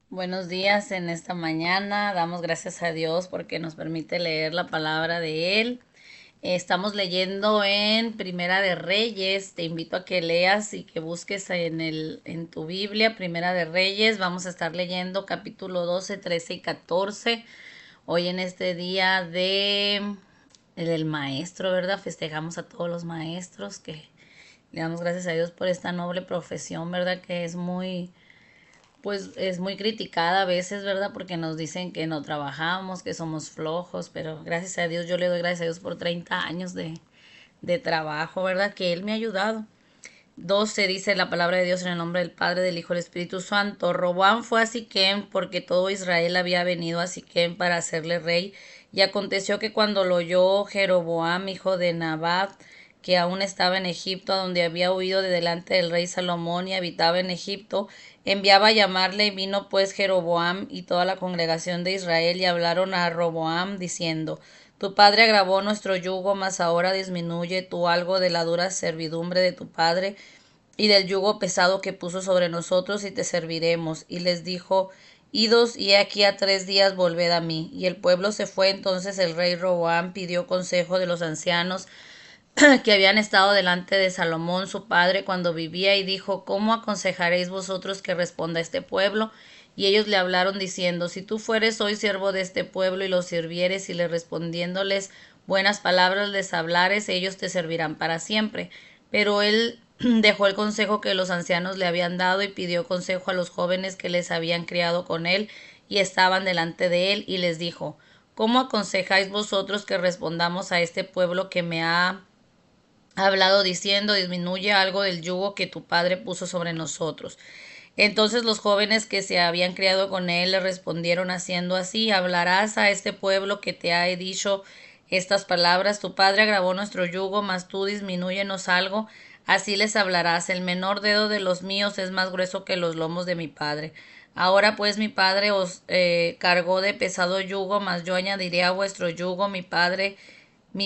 Buenos días en esta mañana. Damos gracias a Dios porque nos permite leer la palabra de Él. Estamos leyendo en Primera de Reyes. Te invito a que leas y que busques en tu Biblia, Primera de Reyes. Vamos a estar leyendo capítulo 12, 13 y 14. Hoy en este día del maestro, ¿verdad? Festejamos a todos los maestros que le damos gracias a Dios por esta noble profesión, ¿verdad? Que pues es muy criticada a veces, ¿verdad? Porque nos dicen que no trabajamos, que somos flojos, pero gracias a Dios, yo le doy gracias a Dios por 30 años de trabajo, ¿verdad? Que Él me ha ayudado. 12 dice la palabra de Dios en el nombre del Padre, del Hijo y del Espíritu Santo. Roboam fue a Siquem porque todo Israel había venido a Siquem para hacerle rey. Y aconteció que cuando lo oyó Jeroboam, hijo de Nabat, que aún estaba en Egipto, a donde había huido de delante del rey Salomón y habitaba en Egipto, enviaba a llamarle, y vino pues Jeroboam y toda la congregación de Israel y hablaron a Roboam diciendo: Tu padre agravó nuestro yugo, mas ahora disminuye tú algo de la dura servidumbre de tu padre y del yugo pesado que puso sobre nosotros, y te serviremos. Y les dijo: Idos, y aquí a 3 días volved a mí. Y el pueblo se fue. Entonces el rey Roboam pidió consejo de los ancianos que habían estado delante de Salomón su padre cuando vivía, y dijo: ¿Cómo aconsejaréis vosotros que responda este pueblo? Y ellos le hablaron diciendo: Si tú fueres hoy siervo de este pueblo y los sirvieres, y le respondiéndoles buenas palabras les hablares, ellos te servirán para siempre. Pero él dejó el consejo que los ancianos le habían dado, y pidió consejo a los jóvenes que les habían criado con él y estaban delante de él, y les dijo: ¿Cómo aconsejáis vosotros que respondamos a este pueblo que me ha hablado diciendo: Disminuye algo del yugo que tu padre puso sobre nosotros? Entonces los jóvenes que se habían criado con él le respondieron haciendo así: Hablarás a este pueblo que te ha dicho estas palabras: Tu padre agravó nuestro yugo, mas tú disminúyenos algo. Así les hablarás: El menor dedo de los míos es más grueso que los lomos de mi padre. Ahora pues mi padre os cargó de pesado yugo, mas yo añadiré a vuestro yugo. Mi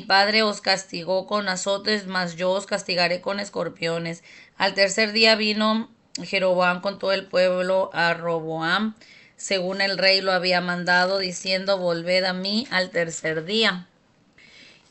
padre os castigó con azotes, mas yo os castigaré con escorpiones. Al tercer día vino Jeroboam con todo el pueblo a Roboam, según el rey lo había mandado, diciendo: Volved a mí al tercer día.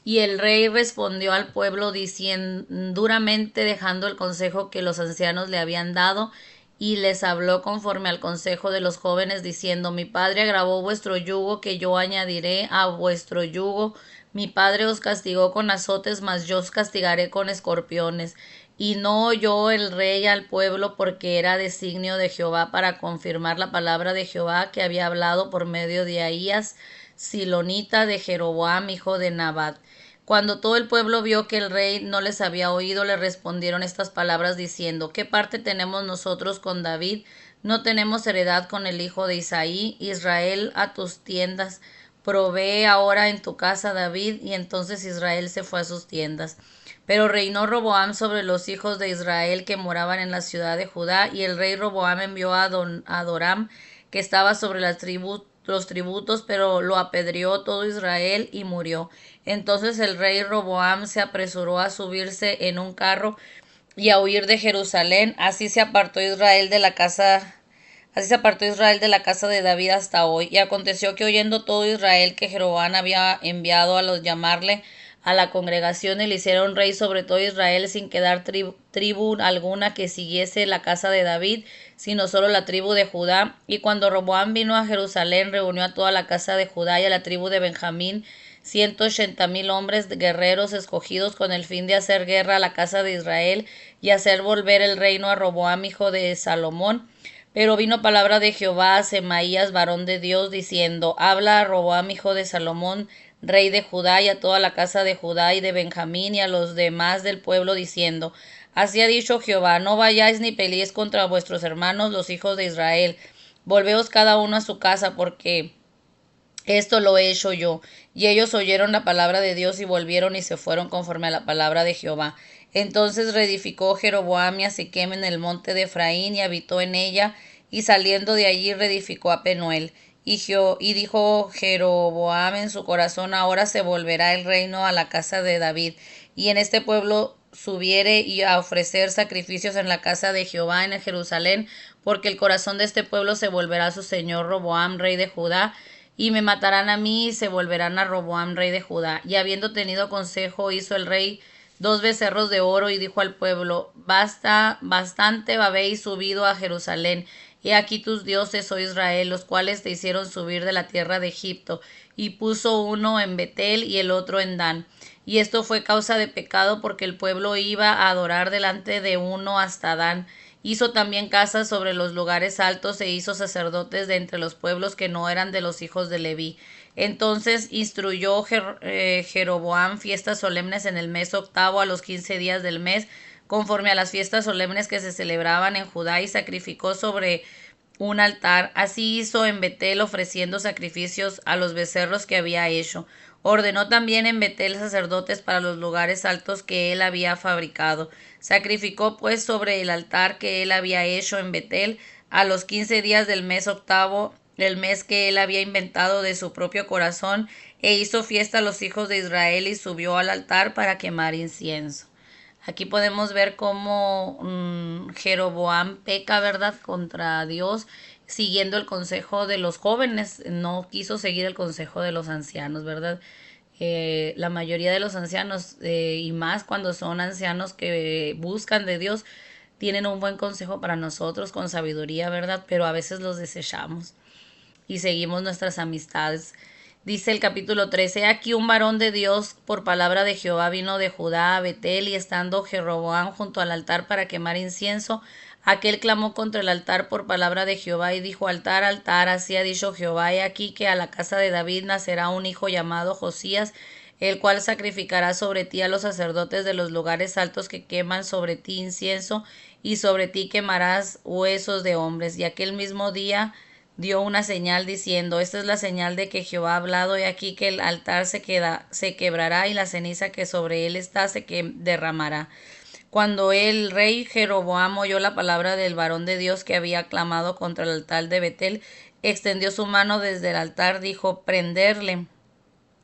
Y el rey respondió al pueblo diciendo duramente, dejando el consejo que los ancianos le habían dado, y les habló conforme al consejo de los jóvenes, diciendo: Mi padre agravó vuestro yugo, que yo añadiré a vuestro yugo. Mi padre os castigó con azotes, mas yo os castigaré con escorpiones. Y no oyó el rey al pueblo, porque era designio de Jehová para confirmar la palabra de Jehová que había hablado por medio de Ahías, silonita, de Jeroboam, hijo de Nabat. Cuando todo el pueblo vio que el rey no les había oído, le respondieron estas palabras diciendo: ¿Qué parte tenemos nosotros con David? No tenemos heredad con el hijo de Isaí. Israel, a tus tiendas. Provee ahora en tu casa, David. Y entonces Israel se fue a sus tiendas. Pero reinó Roboam sobre los hijos de Israel que moraban en la ciudad de Judá, y el rey Roboam envió a Adoram, que estaba sobre los tributos, pero lo apedreó todo Israel y murió. Entonces el rey Roboam se apresuró a subirse en un carro y a huir de Jerusalén. Así se apartó Israel de la casa de David hasta hoy. Y aconteció que, oyendo todo Israel que Jeroboam había enviado a los llamarle a la congregación, y le hicieron rey sobre todo Israel, sin quedar tribu alguna que siguiese la casa de David, sino solo la tribu de Judá. Y cuando Roboam vino a Jerusalén, reunió a toda la casa de Judá y a la tribu de Benjamín, 180,000 hombres guerreros escogidos, con el fin de hacer guerra a la casa de Israel y hacer volver el reino a Roboam, hijo de Salomón. Pero vino palabra de Jehová a Semaías, varón de Dios, diciendo: Habla a Roboam, hijo de Salomón, rey de Judá, y a toda la casa de Judá y de Benjamín, y a los demás del pueblo, diciendo: Así ha dicho Jehová: No vayáis ni peleéis contra vuestros hermanos los hijos de Israel. Volveos cada uno a su casa, porque esto lo he hecho yo. Y ellos oyeron la palabra de Dios y volvieron y se fueron conforme a la palabra de Jehová. Entonces reedificó Jeroboam a Siquem en el monte de Efraín, y habitó en ella, y saliendo de allí reedificó a Penuel. Y dijo Jeroboam en su corazón: Ahora se volverá el reino a la casa de David, y en este pueblo subiere y a ofrecer sacrificios en la casa de Jehová en Jerusalén, porque el corazón de este pueblo se volverá a su señor Roboam, rey de Judá, y me matarán a mí y se volverán a Roboam, rey de Judá. Y habiendo tenido consejo, hizo el rey 2 becerros de oro y dijo al pueblo, bastante habéis subido a Jerusalén. He aquí tus dioses, oh Israel, los cuales te hicieron subir de la tierra de Egipto. Y puso uno en Betel y el otro en Dan. Y esto fue causa de pecado porque el pueblo iba a adorar delante de uno hasta Dan. Hizo también casas sobre los lugares altos e hizo sacerdotes de entre los pueblos que no eran de los hijos de Leví. Entonces instruyó Jeroboam fiestas solemnes en el mes octavo a los 15 días del mes, conforme a las fiestas solemnes que se celebraban en Judá, y sacrificó sobre un altar. Así hizo en Betel, ofreciendo sacrificios a los becerros que había hecho. Ordenó también en Betel sacerdotes para los lugares altos que él había fabricado. Sacrificó pues sobre el altar que él había hecho en Betel a los 15 días del mes octavo, el mes que él había inventado de su propio corazón, e hizo fiesta a los hijos de Israel y subió al altar para quemar incienso. Aquí podemos ver cómo Jeroboam peca, ¿verdad?, contra Dios, siguiendo el consejo de los jóvenes. No quiso seguir el consejo de los ancianos, ¿verdad? La mayoría de los ancianos, y más cuando son ancianos que buscan de Dios, tienen un buen consejo para nosotros con sabiduría, ¿verdad? Pero a veces los desechamos y seguimos nuestras amistades. Dice el capítulo 13, aquí un varón de Dios por palabra de Jehová vino de Judá a Betel, y estando Jeroboam junto al altar para quemar incienso, aquel clamó contra el altar por palabra de Jehová y dijo, altar, altar, así ha dicho Jehová, he aquí que a la casa de David nacerá un hijo llamado Josías, el cual sacrificará sobre ti a los sacerdotes de los lugares altos que queman sobre ti incienso, y sobre ti quemarás huesos de hombres. Y aquel mismo día dio una señal diciendo, esta es la señal de que Jehová ha hablado, y aquí que el altar se quebrará y la ceniza que sobre él está derramará. Cuando el rey Jeroboam oyó la palabra del varón de Dios que había clamado contra el altar de Betel, extendió su mano desde el altar, dijo, prenderle.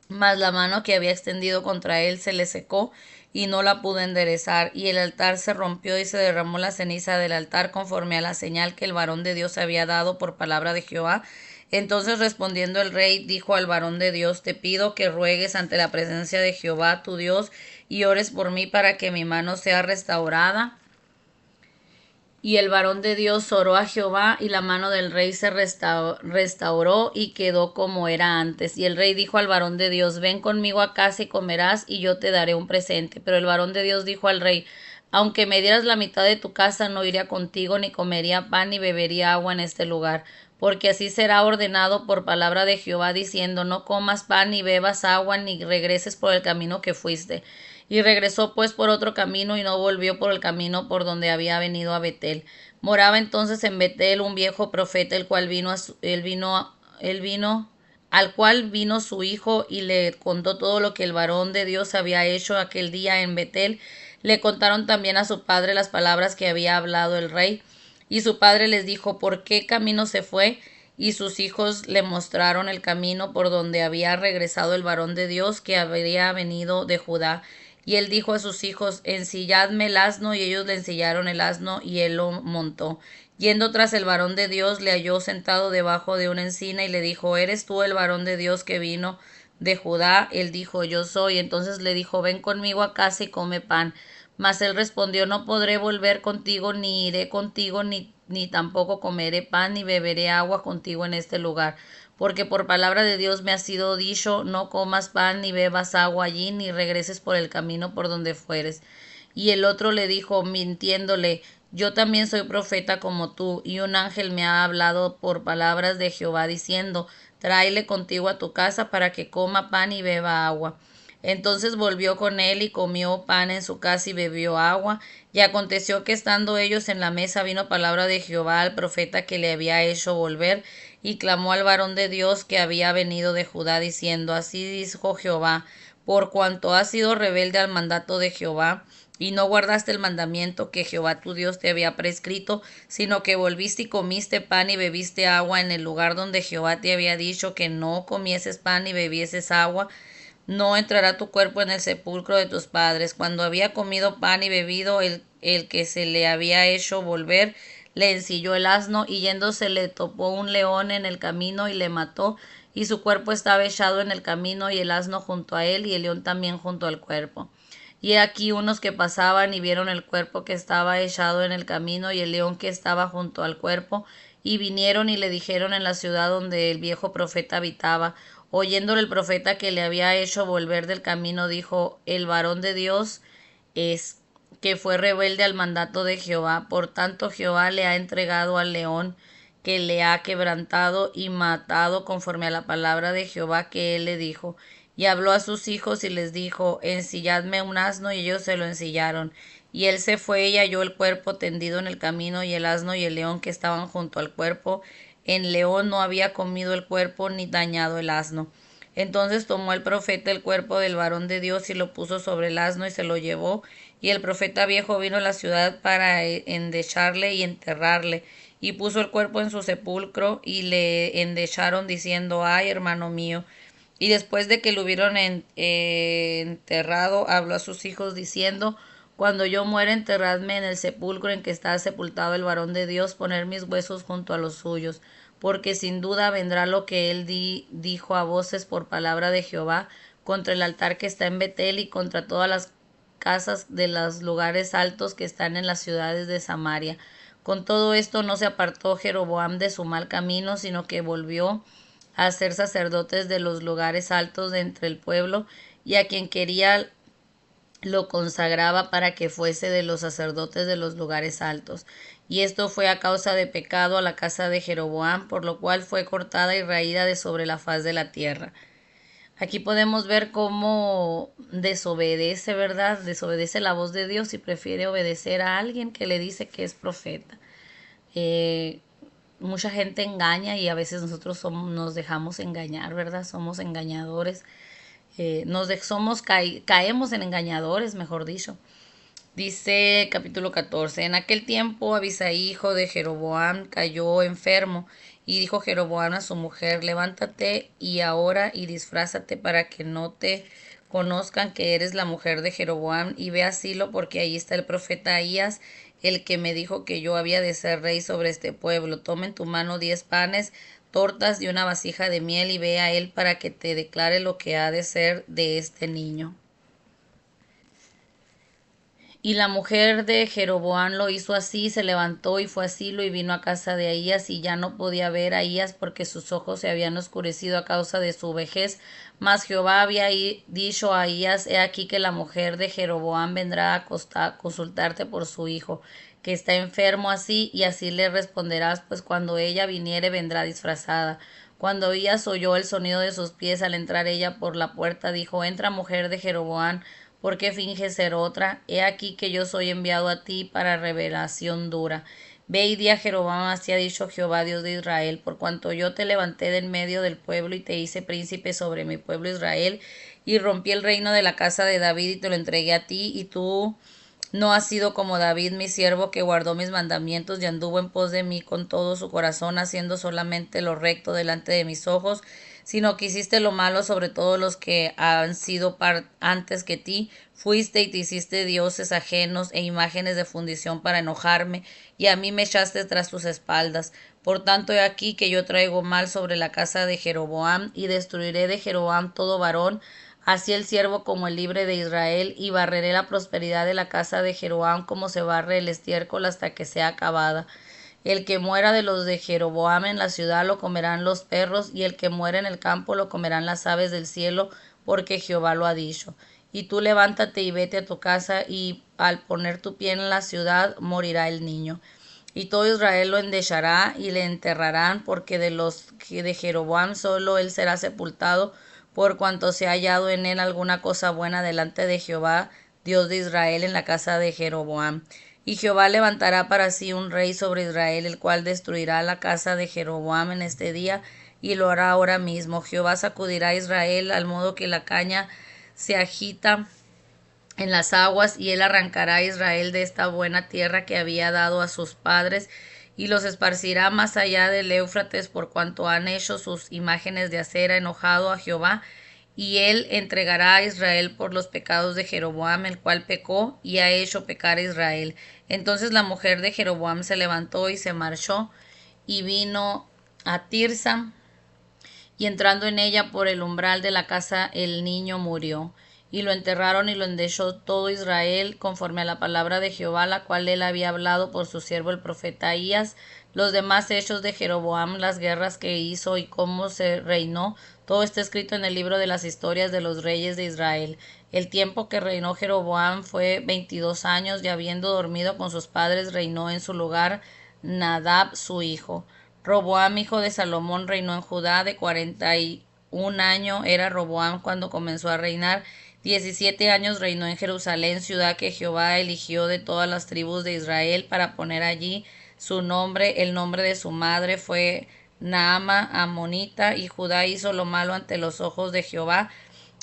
Mas la mano que había extendido contra él se le secó y no la pudo enderezar, y el altar se rompió y se derramó la ceniza del altar conforme a la señal que el varón de Dios había dado por palabra de Jehová. Entonces respondiendo el rey dijo al varón de Dios, te pido que ruegues ante la presencia de Jehová tu Dios y ores por mí para que mi mano sea restaurada. Y el varón de Dios oró a Jehová, y la mano del rey se restauró y quedó como era antes. Y el rey dijo al varón de Dios, ven conmigo a casa y comerás, y yo te daré un presente. Pero el varón de Dios dijo al rey, aunque me dieras la mitad de tu casa, no iría contigo, ni comería pan, ni bebería agua en este lugar. Porque así será ordenado por palabra de Jehová, diciendo, no comas pan, ni bebas agua, ni regreses por el camino que fuiste. Y regresó pues por otro camino y no volvió por el camino por donde había venido a Betel. Moraba entonces en Betel un viejo profeta, el cual al cual vino su hijo y le contó todo lo que el varón de Dios había hecho aquel día en Betel. Le contaron también a su padre las palabras que había hablado el rey. Y su padre les dijo, ¿por qué camino se fue? Y sus hijos le mostraron el camino por donde había regresado el varón de Dios que había venido de Judá. Y él dijo a sus hijos, ensilladme el asno, y ellos le ensillaron el asno, y él lo montó. Yendo tras el varón de Dios, le halló sentado debajo de una encina, y le dijo, ¿eres tú el varón de Dios que vino de Judá? Él dijo, yo soy. Entonces le dijo, ven conmigo a casa y come pan. Mas él respondió, no podré volver contigo, ni iré contigo, ni tampoco comeré pan, ni beberé agua contigo en este lugar. Porque por palabra de Dios me ha sido dicho, no comas pan, ni bebas agua allí, ni regreses por el camino por donde fueres. Y el otro le dijo, mintiéndole, yo también soy profeta como tú, y un ángel me ha hablado por palabras de Jehová, diciendo, tráele contigo a tu casa para que coma pan y beba agua. Entonces volvió con él y comió pan en su casa y bebió agua. Y aconteció que estando ellos en la mesa vino palabra de Jehová al profeta que le había hecho volver, y clamó al varón de Dios que había venido de Judá, diciendo, así dijo Jehová, por cuanto has sido rebelde al mandato de Jehová, y no guardaste el mandamiento que Jehová tu Dios te había prescrito, sino que volviste y comiste pan y bebiste agua en el lugar donde Jehová te había dicho que no comieses pan y bebieses agua, no entrará tu cuerpo en el sepulcro de tus padres. Cuando había comido pan y bebido, el que se le había hecho volver le ensilló el asno, y yéndose le topó un león en el camino y le mató, y su cuerpo estaba echado en el camino, y el asno junto a él, y el león también junto al cuerpo. Y he aquí unos que pasaban y vieron el cuerpo que estaba echado en el camino y el león que estaba junto al cuerpo, y vinieron y le dijeron en la ciudad donde el viejo profeta habitaba. Oyéndole el profeta que le había hecho volver del camino, dijo: el varón de Dios es, que fue rebelde al mandato de Jehová. Por tanto Jehová le ha entregado al león, que le ha quebrantado y matado conforme a la palabra de Jehová que él le dijo. Y habló a sus hijos y les dijo: ensilladme un asno, y ellos se lo ensillaron. Y él se fue y halló el cuerpo tendido en el camino, y el asno y el león que estaban junto al cuerpo. El león no había comido el cuerpo ni dañado el asno. Entonces tomó el profeta el cuerpo del varón de Dios y lo puso sobre el asno y se lo llevó. Y el profeta viejo vino a la ciudad para endecharle y enterrarle. Y puso el cuerpo en su sepulcro y le endecharon diciendo: ay, hermano mío. Y después de que lo hubieron enterrado, habló a sus hijos diciendo: cuando yo muera, enterradme en el sepulcro en que está sepultado el varón de Dios, poner mis huesos junto a los suyos, porque sin duda vendrá lo que él dijo a voces por palabra de Jehová, contra el altar que está en Betel y contra todas las casas de los lugares altos que están en las ciudades de Samaria. Con todo esto no se apartó Jeroboam de su mal camino, sino que volvió a ser sacerdotes de los lugares altos de entre el pueblo, y a quien quería lo consagraba para que fuese de los sacerdotes de los lugares altos. Y esto fue a causa de pecado a la casa de Jeroboam, por lo cual fue cortada y raída de sobre la faz de la tierra. Aquí podemos ver cómo desobedece, ¿verdad? Desobedece la voz de Dios y prefiere obedecer a alguien que le dice que es profeta. Eh, Mucha gente engaña y a veces nosotros nos dejamos engañar, ¿verdad? Somos engañadores. Caemos en engañadores, mejor dicho. Dice capítulo 14: en aquel tiempo Abisaí, hijo de Jeroboam, cayó enfermo, y dijo Jeroboam a su mujer: levántate y ahora y disfrázate para que no te conozcan que eres la mujer de Jeroboam, y ve a Silo, porque ahí está el profeta Ahías, el que me dijo que yo había de ser rey sobre este pueblo. Toma en tu mano 10 panes, tortas y una vasija de miel, y ve a él para que te declare lo que ha de ser de este niño. Y la mujer de Jeroboam lo hizo así, se levantó y fue a Silo y vino a casa de Ahías, y ya no podía ver a Ahías porque sus ojos se habían oscurecido a causa de su vejez. Mas Jehová había dicho a Ahías: he aquí que la mujer de Jeroboam vendrá a consultarte por su hijo, que está enfermo así, y así le responderás, pues cuando ella viniere vendrá disfrazada. Cuando Ahías oyó el sonido de sus pies al entrar ella por la puerta, dijo: entra, mujer de Jeroboam, ¿por qué finges ser otra? He aquí que yo soy enviado a ti para revelación dura. Ve y di a Jeroboam: así ha dicho Jehová, Dios de Israel, por cuanto yo te levanté del medio del pueblo y te hice príncipe sobre mi pueblo Israel, y rompí el reino de la casa de David y te lo entregué a ti, y tú no has sido como David mi siervo, que guardó mis mandamientos y anduvo en pos de mí con todo su corazón, haciendo solamente lo recto delante de mis ojos, sino que hiciste lo malo sobre todos los que han sido antes que ti. Fuiste y te hiciste dioses ajenos e imágenes de fundición para enojarme, y a mí me echaste tras tus espaldas. Por tanto, he aquí que yo traigo mal sobre la casa de Jeroboam, y destruiré de Jeroboam todo varón, así el siervo como el libre de Israel, y barreré la prosperidad de la casa de Jeroboam como se barre el estiércol hasta que sea acabada. El que muera de los de Jeroboam en la ciudad lo comerán los perros, y el que muera en el campo lo comerán las aves del cielo, porque Jehová lo ha dicho. Y tú levántate y vete a tu casa, y al poner tu pie en la ciudad morirá el niño. Y todo Israel lo endechará y le enterrarán, porque de los de Jeroboam solo él será sepultado, por cuanto se ha hallado en él alguna cosa buena delante de Jehová, Dios de Israel, en la casa de Jeroboam. Y Jehová levantará para sí un rey sobre Israel, el cual destruirá la casa de Jeroboam en este día, y lo hará ahora mismo. Jehová sacudirá a Israel al modo que la caña se agita en las aguas, y él arrancará a Israel de esta buena tierra que había dado a sus padres, y los esparcirá más allá del Éufrates, por cuanto han hecho sus imágenes de acera, enojado a Jehová. Y él entregará a Israel por los pecados de Jeroboam, el cual pecó y ha hecho pecar a Israel. Entonces la mujer de Jeroboam se levantó y se marchó y vino a Tirsa, y entrando en ella por el umbral de la casa el niño murió. Y lo enterraron y lo endechó todo Israel conforme a la palabra de Jehová, la cual él había hablado por su siervo el profeta Ahías. Los demás hechos de Jeroboam, las guerras que hizo y cómo se reinó, todo está escrito en el libro de las historias de los reyes de Israel. El tiempo que reinó Jeroboam fue 22 años, y habiendo dormido con sus padres, reinó en su lugar Nadab su hijo. Roboam, hijo de Salomón, reinó en Judá de 41 años. Era Roboam cuando comenzó a reinar. 17 años reinó en Jerusalén, ciudad que Jehová eligió de todas las tribus de Israel para poner allí su nombre. El nombre de su madre fue Naama amonita, y Judá hizo lo malo ante los ojos de Jehová,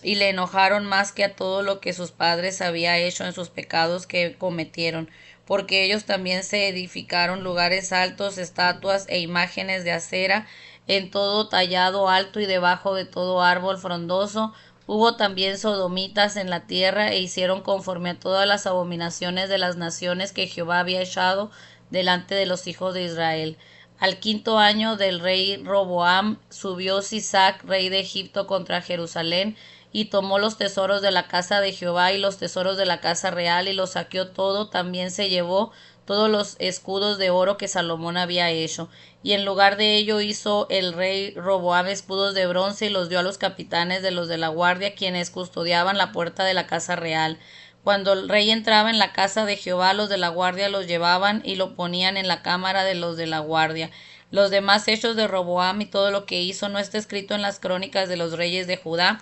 y le enojaron más que a todo lo que sus padres había hecho en sus pecados que cometieron, porque ellos también se edificaron lugares altos, estatuas e imágenes de acera, en todo tallado alto y debajo de todo árbol frondoso. Hubo también sodomitas en la tierra, e hicieron conforme a todas las abominaciones de las naciones que Jehová había echado delante de los hijos de Israel. Al 5.º año del rey Roboam subió Sisac, rey de Egipto, contra Jerusalén, y tomó los tesoros de la casa de Jehová y los tesoros de la casa real, y lo saqueó todo. También se llevó todos los escudos de oro que Salomón había hecho. Y en lugar de ello hizo el rey Roboam escudos de bronce, y los dio a los capitanes de los de la guardia, quienes custodiaban la puerta de la casa real. Cuando el rey entraba en la casa de Jehová, los de la guardia los llevaban y lo ponían en la cámara de los de la guardia. Los demás hechos de Roboam y todo lo que hizo no está escrito en las crónicas de los reyes de Judá.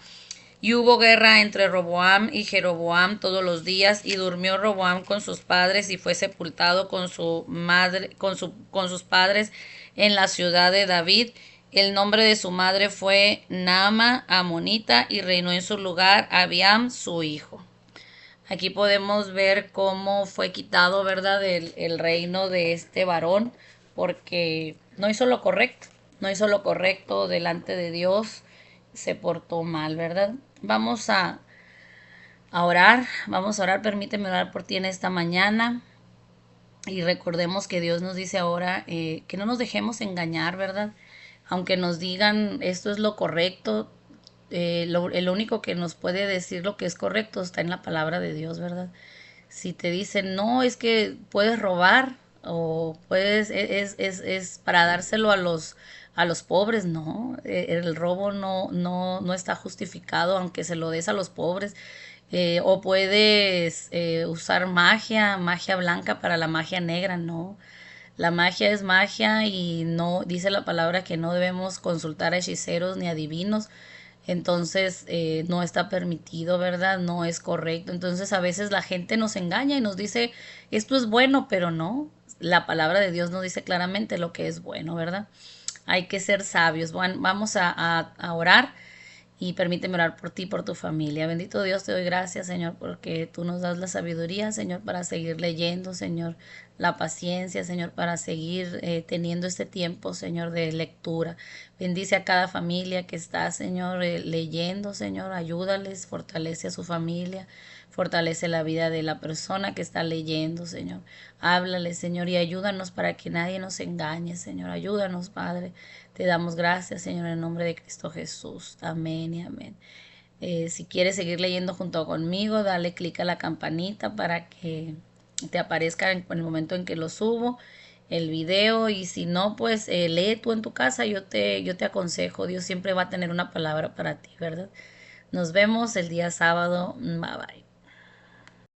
Y hubo guerra entre Roboam y Jeroboam todos los días, y durmió Roboam con sus padres y fue sepultado con su madre, con sus padres en la ciudad de David. El nombre de su madre fue Naama amonita, y reinó en su lugar Abiam su hijo. Aquí podemos ver cómo fue quitado, ¿verdad?, el reino de este varón, porque no hizo lo correcto, no hizo lo correcto delante de Dios, se portó mal, ¿verdad? Vamos a orar, permíteme orar por ti en esta mañana. Y recordemos que Dios nos dice ahora que no nos dejemos engañar, ¿verdad? Aunque nos digan esto es lo correcto, el único que nos puede decir lo que es correcto está en la palabra de Dios, ¿verdad? Si te dicen, no, es que puedes robar o puedes, es para dárselo a los pobres, no, el robo no está justificado aunque se lo des a los pobres. O puedes usar magia blanca para la magia negra, no. La magia es magia, y no dice la palabra que no debemos consultar a hechiceros ni adivinos. Entonces no está permitido, ¿verdad? No es correcto. Entonces a veces la gente nos engaña y nos dice, esto es bueno, pero no. La palabra de Dios nos dice claramente lo que es bueno, ¿verdad? Hay que ser sabios. Bueno, vamos a orar. Y permíteme orar por ti y por tu familia. Bendito Dios, te doy gracias, Señor, porque tú nos das la sabiduría, Señor, para seguir leyendo, Señor, la paciencia, Señor, para seguir teniendo este tiempo, Señor, de lectura. Bendice a cada familia que está, Señor, leyendo, Señor, ayúdales, fortalece a su familia, fortalece la vida de la persona que está leyendo, Señor. Háblale, Señor, y ayúdanos para que nadie nos engañe, Señor. Ayúdanos, Padre. Te damos gracias, Señor, en el nombre de Cristo Jesús. Amén y amén. Si quieres seguir leyendo junto conmigo, dale clic a la campanita para que te aparezca en el momento en que lo subo el video. Y si no, pues lee tú en tu casa. Yo te aconsejo. Dios siempre va a tener una palabra para ti, ¿verdad? Nos vemos el día sábado. Bye bye.